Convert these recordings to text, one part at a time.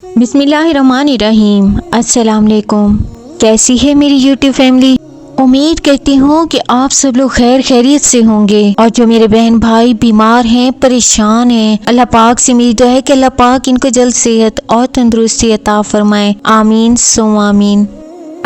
बिस्मिल्लाहिर्रहमानिर्रहीम। अस्सलाम वालेकुम। कैसी है मेरी यूट्यूब फैमिली? उम्मीद करती हूँ कि आप सब लोग खैर खैरियत से होंगे। और जो मेरे बहन भाई बीमार हैं, परेशान हैं, अल्लाह पाक से उम्मीद है कि अल्लाह पाक इनको जल्द सेहत और तंदुरुस्ती अता फरमाए। आमीन सुम आमीन।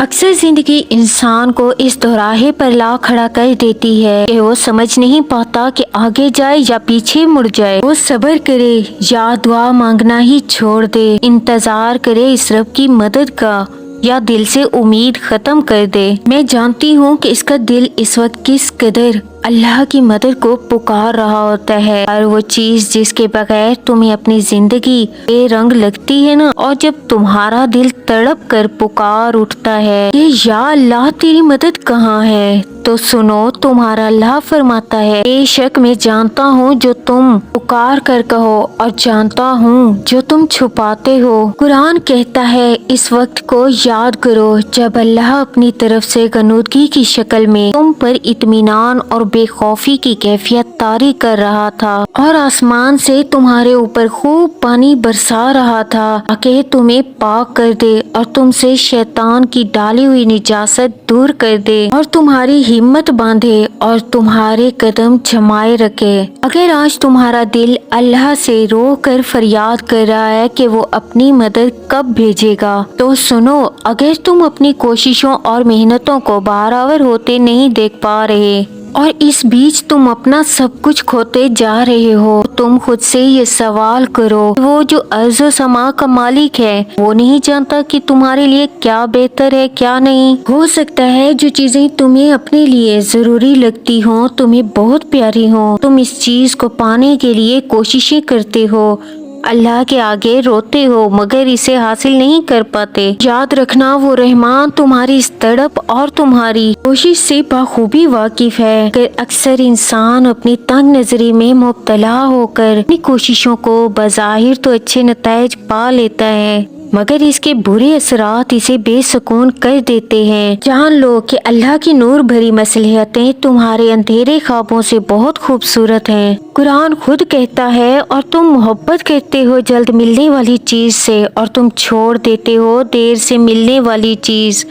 अक्सर जिंदगी इंसान को इस दोराहे पर ला खड़ा कर देती है कि वो समझ नहीं पाता कि आगे जाए या पीछे मुड़ जाए। वो सब्र करे या दुआ मांगना ही छोड़ दे, इंतजार करे इस रब की मदद का या दिल से उम्मीद खत्म कर दे। मैं जानती हूँ कि इसका दिल इस वक्त किस कदर अल्लाह की मदद को पुकार रहा होता है। और वो चीज जिसके बगैर तुम्हें अपनी जिंदगी बेरंग लगती है ना, और जब तुम्हारा दिल तड़प कर पुकार उठता है कि या अल्लाह तेरी मदद कहाँ है, तो सुनो तुम्हारा अल्लाह फरमाता है, बेशक मैं जानता हूँ जो तुम पुकार कर कहो और जानता हूँ जो तुम छुपाते हो। कुरान कहता है इस वक्त को याद करो जब अल्लाह अपनी तरफ से गनूदगी की शक्ल में तुम पर इत्मीनान और बेखौफी की कैफियत तारी कर रहा था और आसमान से तुम्हारे ऊपर खूब पानी बरसा रहा था ताकि तुम्हें पाक कर दे और तुमसे शैतान की डाली हुई निजासत दूर कर दे और तुम्हारी हिम्मत बांधे और तुम्हारे कदम जमाए रखे। अगर आज तुम्हारा दिल अल्लाह से रो कर फरियाद कर रहा है कि वो अपनी मदद कब भेजेगा, तो सुनो, अगर तुम अपनी कोशिशों और मेहनतों को बराबर होते नहीं देख पा रहे और इस बीच तुम अपना सब कुछ खोते जा रहे हो, तुम खुद से ये सवाल करो, वो जो अर्ज़ व समा का मालिक है वो नहीं जानता कि तुम्हारे लिए क्या बेहतर है क्या नहीं। हो सकता है जो चीजें तुम्हें अपने लिए जरूरी लगती हो, तुम्हें बहुत प्यारी हो, तुम इस चीज को पाने के लिए कोशिशें करते हो, अल्लाह के आगे रोते हो मगर इसे हासिल नहीं कर पाते। याद रखना वो रहमान तुम्हारी इस तड़प और तुम्हारी कोशिश से बखूबी वाकिफ है। अक्सर इंसान अपनी तंग नजरी में मुब्तला होकर अपनी कोशिशों को बज़ाहिर तो अच्छे नताइज पा लेता है मगर इसके बुरे असरात इसे बेसुकून कर देते हैं। जान लो कि अल्लाह की नूर भरी मसलहतें तुम्हारे अंधेरे ख्वाबों से बहुत खूबसूरत हैं। कुरान खुद कहता है और तुम मोहब्बत करते हो जल्द मिलने वाली चीज से और तुम छोड़ देते हो देर से मिलने वाली चीज।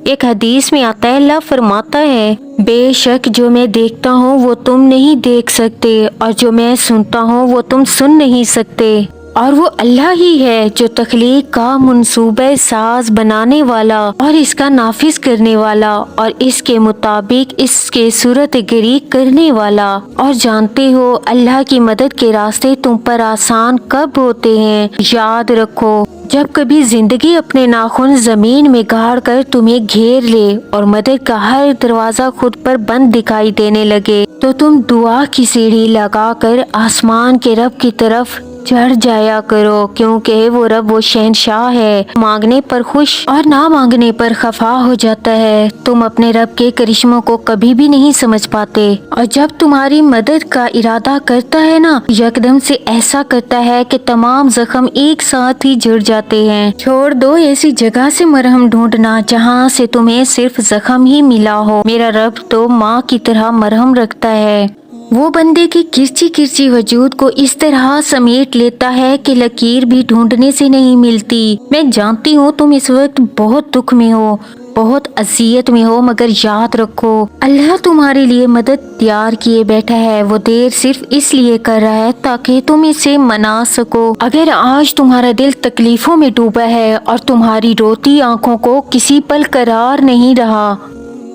एक हदीस में आता है, अल्लाह फरमाता है, बेशक जो मैं देखता हूँ वो तुम नहीं देख सकते और जो मैं सुनता हूँ वो तुम सुन नहीं सकते। और वो अल्लाह ही है जो तख्लीक का मंसूबे साज बनाने वाला और इसका नाफिज करने वाला और इसके मुताबिक इसके सूरत गिरी करने वाला। और जानते हो अल्लाह की मदद के रास्ते तुम पर आसान कब होते हैं। याद रखो जब कभी जिंदगी अपने नाखून जमीन में गाड़ कर तुम्हें घेर ले और मदद का हर दरवाजा खुद पर बंद दिखाई देने लगे, तो तुम दुआ की सीढ़ी लगाकर आसमान के रब की तरफ चढ़ जाया करो, क्योंकि वो रब वो शहनशाह है, मांगने पर खुश और ना मांगने पर खफा हो जाता है। तुम अपने रब के करिश्मों को कभी भी नहीं समझ पाते और जब तुम्हारी मदद का इरादा करता है ना, यकदम से ऐसा करता है कि तमाम जख्म एक साथ ही जुड़ जाते हैं। छोड़ दो ऐसी जगह से मरहम ढूंढना जहाँ से तुम्हें सिर्फ जख्म ही मिला हो। मेरा रब तो माँ की तरह मरहम रखता है, वो बंदे की किरची किरची वजूद को इस तरह समेट लेता है कि लकीर भी ढूंढने से नहीं मिलती। मैं जानती हूँ तुम इस वक्त बहुत दुख में हो, बहुत अजियत में हो, मगर याद रखो अल्लाह तुम्हारे लिए मदद तैयार किए बैठा है। वो देर सिर्फ इसलिए कर रहा है ताकि तुम इसे मना सको। अगर आज तुम्हारा दिल तकलीफों में डूबा है और तुम्हारी रोती आंखों को किसी पल करार नहीं रहा,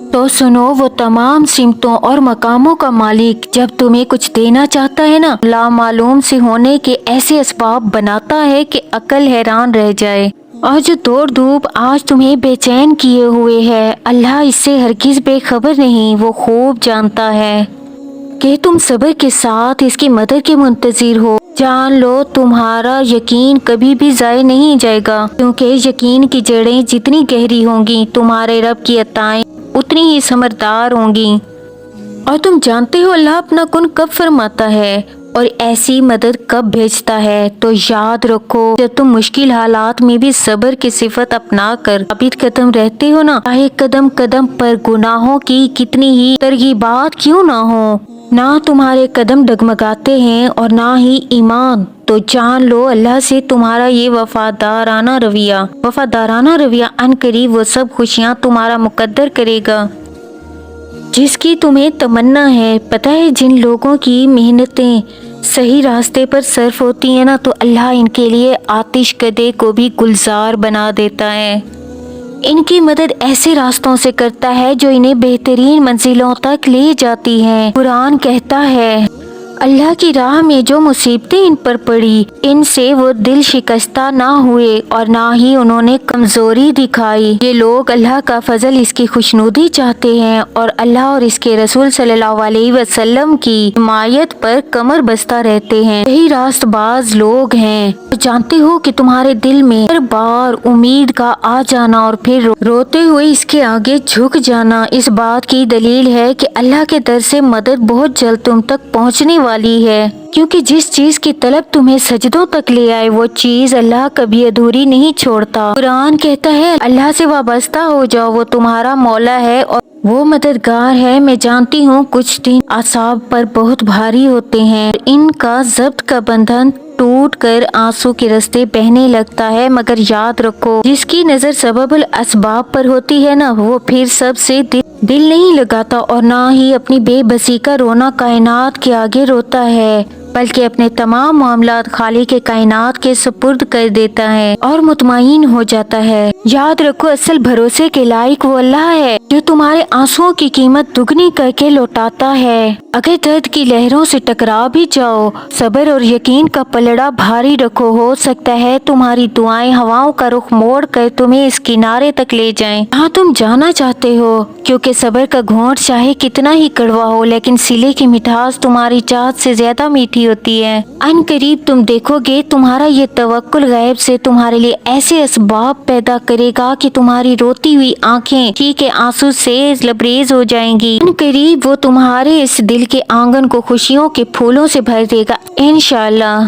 तो सुनो, वो तमाम सिमतों और मकामों का मालिक जब तुम्हें कुछ देना चाहता है ना, लामालूम से होने के ऐसे असबाब बनाता है कि अकल हैरान रह जाए। और जो दौड़ धूप आज तुम्हें बेचैन किए हुए है, अल्लाह इससे हरगिज बेखबर नहीं, वो खूब जानता है कि तुम सब्र के साथ इसकी मदद के मुंतजिर हो। जान लो तुम्हारा यकीन कभी भी ज़ाय नहीं जाएगा, क्योंकि यकीन की जड़ें जितनी गहरी होंगी तुम्हारे रब की अताएं उतनी ही समझदार होंगी। और तुम जानते हो अल्लाह अपना कुन कब फरमाता है, اور ایسی مدد کب بھیجتا ہے۔ تو یاد رکھو جب تم مشکل حالات میں بھی صبر کی صفت اپنا کر ثابت قدم رہتے ہو نا، چاہے قدم قدم پر گناہوں کی کتنی ہی ترغیبات کیوں نہ ہو، نہ تمہارے قدم ڈگمگاتے ہیں اور نہ ہی ایمان، تو جان لو اللہ سے تمہارا یہ وفادارانہ رویہ ان قریب وہ سب خوشیاں تمہارا مقدر کرے گا جس کی تمہیں تمنا ہے۔ پتہ ہے جن لوگوں کی محنتیں صحیح راستے پر صرف ہوتی ہیں نا، تو اللہ ان کے لیے آتش کدے کو بھی گلزار بنا دیتا ہے، ان کی مدد ایسے راستوں سے کرتا ہے جو انہیں بہترین منزلوں تک لے جاتی ہیں۔ قرآن کہتا ہے اللہ کی راہ میں جو مصیبتیں ان پر پڑی، ان سے وہ دل شکستہ نہ ہوئے اور نہ ہی انہوں نے کمزوری دکھائی۔ یہ لوگ اللہ کا فضل، اس کی خوشنودی چاہتے ہیں اور اللہ اور اس کے رسول صلی اللہ علیہ وسلم کی حمایت پر کمر بستہ رہتے ہیں۔ یہی راست باز لوگ ہیں۔ جانتے ہو کہ تمہارے دل میں ہر بار امید کا آ جانا اور پھر روتے ہوئے اس کے آگے جھک جانا اس بات کی دلیل ہے کہ اللہ کے در سے مدد بہت جلد تم تک پہنچنے والی ہے، کیونکہ جس چیز کی طلب تمہیں سجدوں تک لے آئے وہ چیز اللہ کبھی ادھوری نہیں چھوڑتا۔ قرآن کہتا ہے اللہ سے وابستہ ہو جاؤ، وہ تمہارا مولا ہے اور وہ مددگار ہے۔ میں جانتی ہوں کچھ دن اعصاب پر بہت بھاری ہوتے ہیں، ان کا ضبط کا بندھن ٹوٹ کر آنسو کے رستے بہنے لگتا ہے، مگر یاد رکھو جس کی نظر سبب الاسباب پر ہوتی ہے نا، وہ پھر سب سے دل نہیں لگاتا اور نہ ہی اپنی بے بسی کا رونا کائنات کے آگے روتا ہے، بلکہ اپنے تمام معاملات خالق کے کائنات کے سپرد کر دیتا ہے اور مطمئن ہو جاتا ہے۔ یاد رکھو اصل بھروسے کے لائق وہ اللہ ہے جو تمہارے آنسوؤں کی قیمت دگنی کر کے لوٹاتا ہے۔ اگر درد کی لہروں سے ٹکرا بھی جاؤ، صبر اور یقین کا پلڑا بھاری رکھو، ہو سکتا ہے تمہاری دعائیں ہواؤں کا رخ موڑ کر تمہیں اس کنارے تک لے جائیں جہاں تم جانا چاہتے ہو، کیونکہ صبر کا گھونٹ چاہے کتنا ہی کڑوا ہو لیکن سلے کی مٹھاس تمہاری چاہت سے زیادہ میٹھی ہوتی ہے۔ ان قریب تم دیکھو گے تمہارا یہ توکل غیب سے تمہارے لیے ایسے اسباب پیدا کرے گا کہ تمہاری روتی ہوئی آنکھیں ٹھیک آنسو سے لبریز ہو جائیں گی۔ ان قریب وہ تمہارے اس دل کے آنگن کو خوشیوں کے پھولوں سے بھر دے گا انشاءاللہ۔